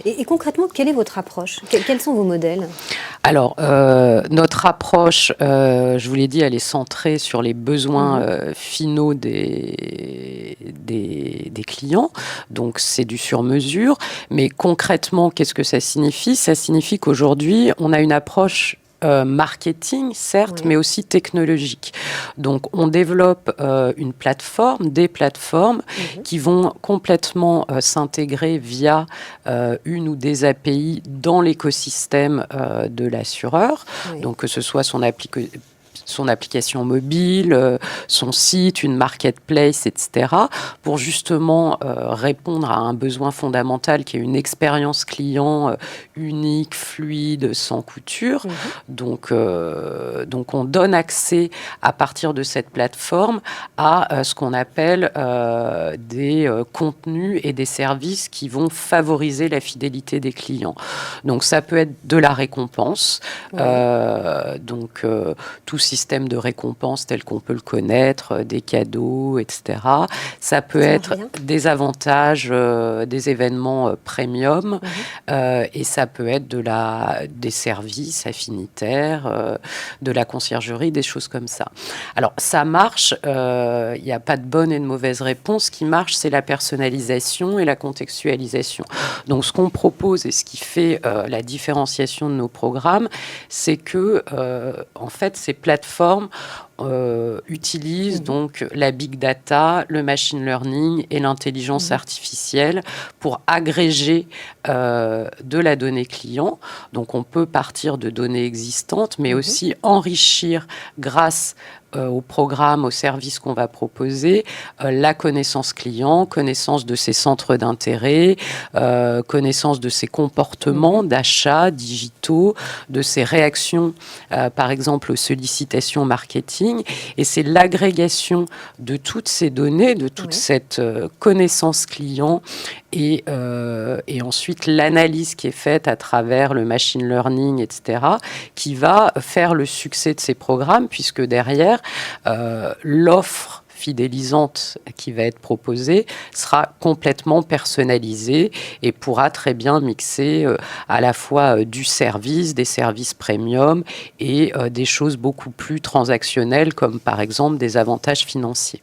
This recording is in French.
Et concrètement, quelle est votre approche? Quels sont vos modèles? Alors, notre approche, je vous l'ai dit, elle est centrée sur les besoins finaux des clients. Donc, c'est du sur-mesure. Mais concrètement, qu'est-ce que ça signifie? Ça signifie qu'aujourd'hui, on a une approche marketing, certes, mais aussi technologique. Donc, on développe une plateforme, des plateformes qui vont complètement s'intégrer via une ou des API dans l'écosystème de l'assureur. Donc, que ce soit son application mobile, son site, une marketplace, etc., pour justement répondre à un besoin fondamental qui est une expérience client unique, fluide, sans couture. Donc, on donne accès à partir de cette plateforme à ce qu'on appelle des contenus et des services qui vont favoriser la fidélité des clients. Donc, ça peut être de la récompense, tout système de récompense tel qu'on peut le connaître, des cadeaux, etc. Ça peut être des avantages, des événements premium, et ça peut être des services affinitaires, de la conciergerie, des choses comme ça. Alors, ça marche, il n'y a pas de bonne et de mauvaise réponse. Ce qui marche, c'est la personnalisation et la contextualisation. Donc, ce qu'on propose et ce qui fait la différenciation de nos programmes, c'est que, en fait, ces plateformes utilisent donc la big data, le machine learning et l'intelligence artificielle pour agréger de la donnée client. Donc, on peut partir de données existantes, mais aussi enrichir grâce au programme, au service qu'on va proposer, la connaissance client, connaissance de ses centres d'intérêt, connaissance de ses comportements d'achat digitaux, de ses réactions, par exemple, aux sollicitations marketing. Et c'est l'agrégation de toutes ces données, de toute cette connaissance client et ensuite l'analyse qui est faite à travers le machine learning, etc., qui va faire le succès de ces programmes, puisque derrière, l'offre fidélisante qui va être proposée sera complètement personnalisée et pourra très bien mixer à la fois du service, des services premium et des choses beaucoup plus transactionnelles comme par exemple des avantages financiers.